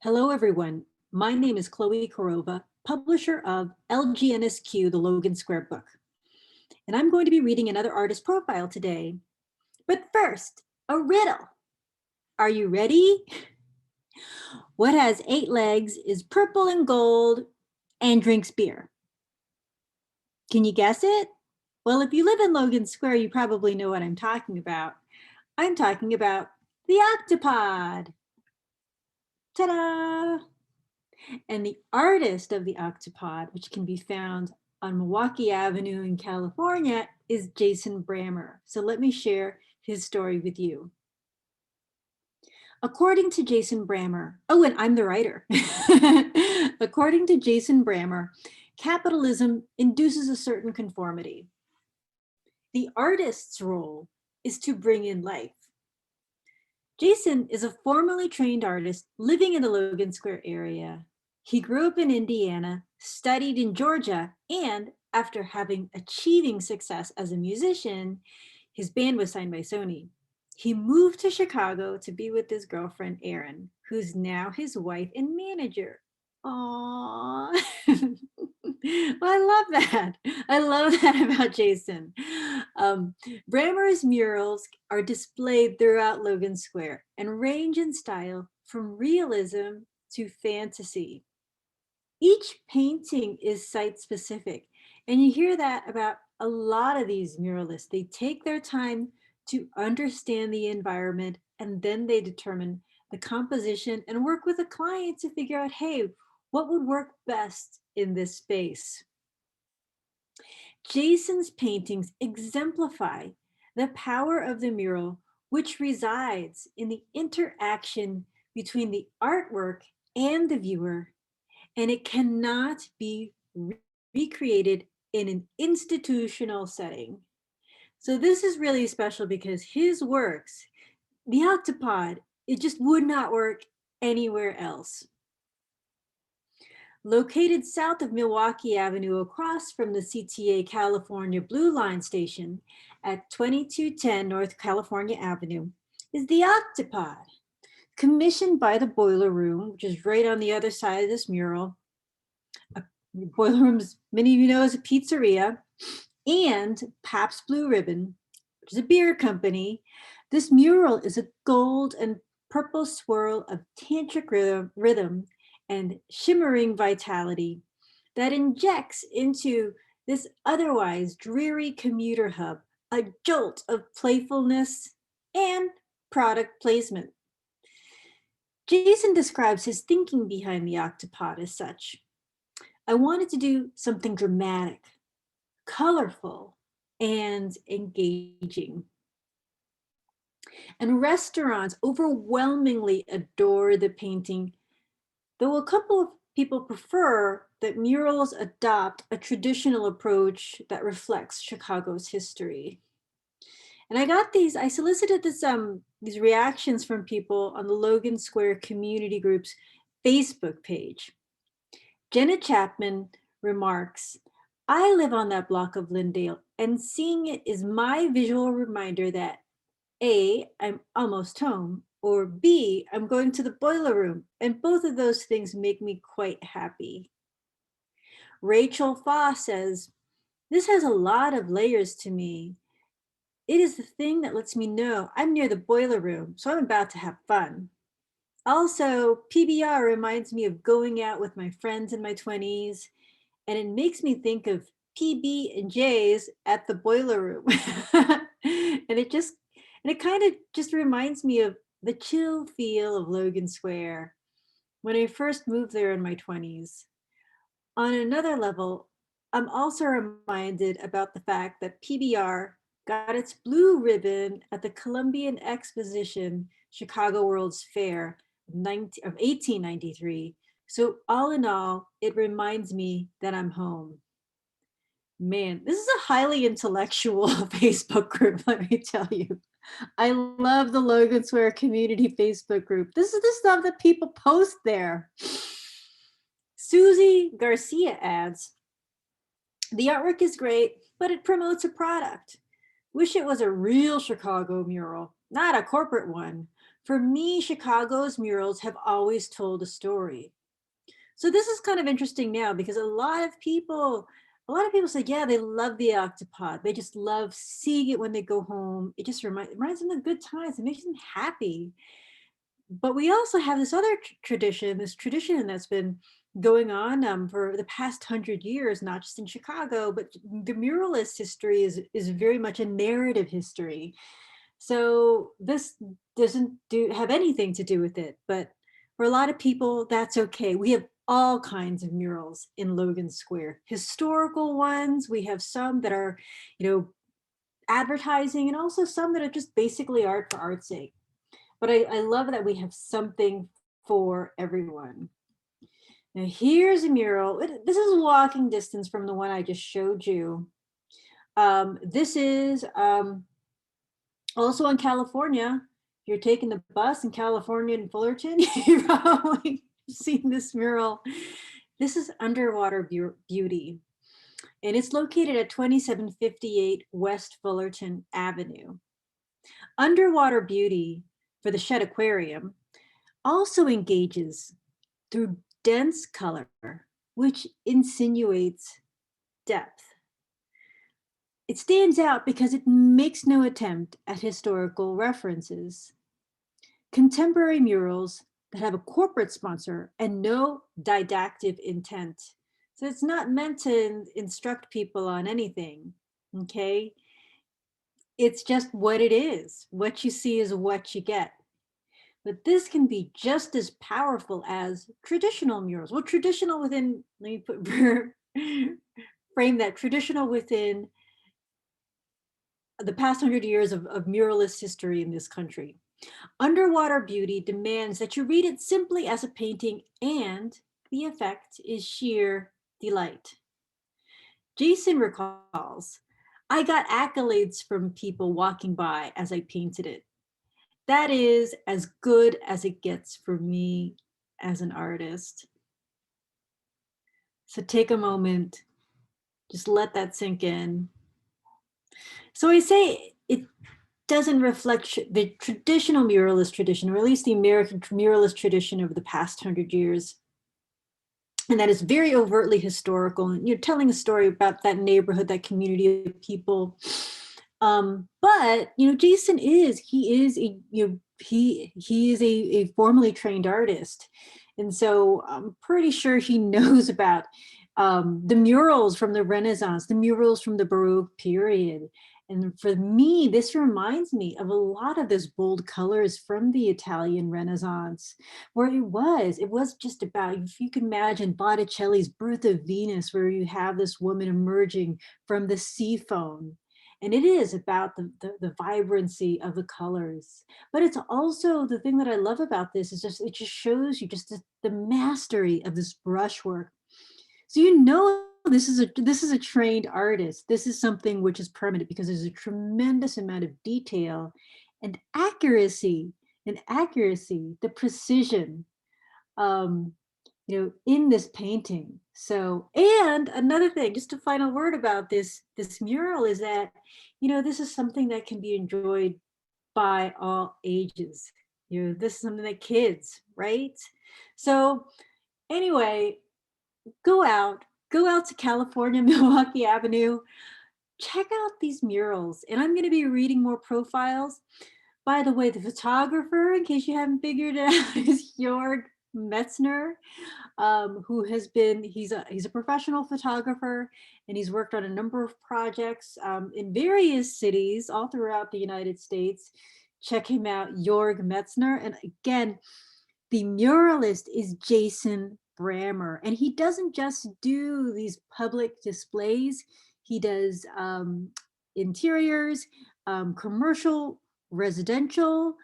Hello, everyone. My name is Khloé Karova, publisher of LGNSQ, the Logan Square Book. And I'm going to be reading another artist profile today. But first, a riddle. Are you ready? What has 8 legs, is purple and gold, and drinks beer? Can you guess it? Well, if you live in Logan Square, you probably know what I'm talking about. I'm talking about the Octopod. Ta-da! And the artist of the Octopod, which can be found on Milwaukee Avenue in California, is Jason Brammer. So let me share his story with you. According to Jason Brammer, oh, and I'm the writer. According to Jason Brammer, capitalism induces a certain conformity. The artist's role is to bring in life. Jason is a formally trained artist living in the Logan Square area. He grew up in Indiana, studied in Georgia, and after achieving success as a musician, his band was signed by Sony. He moved to Chicago to be with his girlfriend, Erin, who's now his wife and manager. Aww. Well, I love that. I love that about Jason. Brammer's murals are displayed throughout Logan Square and range in style from realism to fantasy. Each painting is site specific, and you hear that about a lot of these muralists. They take their time to understand the environment, and then they determine the composition and work with a client to figure out, hey, what would work best in this space? Jason's paintings exemplify the power of the mural, which resides in the interaction between the artwork and the viewer, and it cannot be recreated in an institutional setting. So this is really special because his works, the Octopod, it just would not work anywhere else. Located south of Milwaukee Avenue across from the CTA California Blue Line station at 2210 North California Avenue is the Octopod, commissioned by the Boiler Room, which is right on the other side of this mural. Boiler Room, as many of you know, is a pizzeria, and Pabst Blue Ribbon, which is a beer company. This mural is a gold and purple swirl of tantric rhythm and shimmering vitality that injects into this otherwise dreary commuter hub a jolt of playfulness and product placement. Jason describes his thinking behind the Octopod as such. I wanted to do something dramatic, colorful, and engaging. And restaurants overwhelmingly adore the painting, though a couple of people prefer that murals adopt a traditional approach that reflects Chicago's history. And I solicited these reactions from people on the Logan Square Community Group's Facebook page. Jenna Chapman remarks, I live on that block of Lyndale, and seeing it is my visual reminder that A, I'm almost home, or B, I'm going to the Boiler Room, and both of those things make me quite happy. Rachel Foss says, this has a lot of layers to me. It is the thing that lets me know I'm near the Boiler Room, so I'm about to have fun. Also, PBR reminds me of going out with my friends in my 20s, and it makes me think of PB and J's at the Boiler Room. and it kind of just reminds me of the chill feel of Logan Square when I first moved there in my 20s. On another level, I'm also reminded about the fact that PBR got its blue ribbon at the Columbian Exposition Chicago World's Fair of 1893. So all in all, it reminds me that I'm home. Man, this is a highly intellectual Facebook group, let me tell you. I love the Logan Square Community Facebook group. This is the stuff that people post there. Susie Garcia adds, the artwork is great, but it promotes a product. Wish it was a real Chicago mural, not a corporate one. For me, Chicago's murals have always told a story. So this is kind of interesting now because a lot of people say, yeah, they love the Octopod. They just love seeing it when they go home. It just reminds them of good times. It makes them happy. But we also have this other this tradition that's been going on for the past 100 years, not just in Chicago, but the muralist history is very much a narrative history. So this doesn't have anything to do with it, but for a lot of people, that's okay. We have all kinds of murals in Logan Square, historical ones. We have some that are, you know, advertising, and also some that are just basically art for art's sake. But I love that we have something for everyone. Now here's a mural. This is walking distance from the one I just showed you. This is also in California. If you're taking the bus in California in Fullerton, you've probably seen this mural. This is Underwater Beauty, and it's located at 2758 West Fullerton Avenue. Underwater Beauty for the Shed Aquarium also engages through dense color, which insinuates depth. It stands out because it makes no attempt at historical references. Contemporary murals that have a corporate sponsor and no didactic intent. So it's not meant to instruct people on anything, okay? It's just what it is. What you see is what you get. But this can be just as powerful as traditional murals. Well, traditional within, let me put frame that, traditional within the past 100 years of muralist history in this country. Underwater Beauty demands that you read it simply as a painting, and the effect is sheer delight. Jason recalls, I got accolades from people walking by as I painted it. That is as good as it gets for me as an artist. So take a moment, just let that sink in. So I say it doesn't reflect the traditional muralist tradition, or at least the American muralist tradition of the past 100 years. And that is very overtly historical. And you're telling a story about that neighborhood, that community of people. But Jason is a formally trained artist, and so I'm pretty sure he knows about the murals from the Renaissance, the murals from the Baroque period. And for me, this reminds me of a lot of those bold colors from the Italian Renaissance, where it was just about, if you can imagine Botticelli's Birth of Venus, where you have this woman emerging from the sea foam. And it is about the vibrancy of the colors. But it's also, the thing that I love about this is it just shows you just the mastery of this brushwork. So this is a trained artist. This is something which is permanent because there's a tremendous amount of detail and accuracy, the precision, in this painting. So, and another thing, just a final word about this mural is that, this is something that can be enjoyed by all ages. This is something that kids, right? So anyway, go out to California, Milwaukee Avenue, check out these murals. And I'm going to be reading more profiles. By the way, the photographer, in case you haven't figured it out, is Jörg Metzner, who has been, he's a professional photographer, and he's worked on a number of projects in various cities all throughout the United States. Check him out, Jörg Metzner. And again, the muralist is Jason Brammer, and he doesn't just do these public displays. He does interiors, commercial, residential.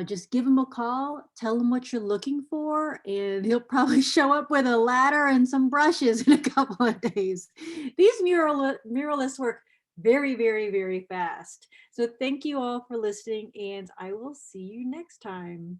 Just give him a call, tell him what you're looking for, and he'll probably show up with a ladder and some brushes in a couple of days. These muralists work very, very, very fast. So thank you all for listening, and I will see you next time.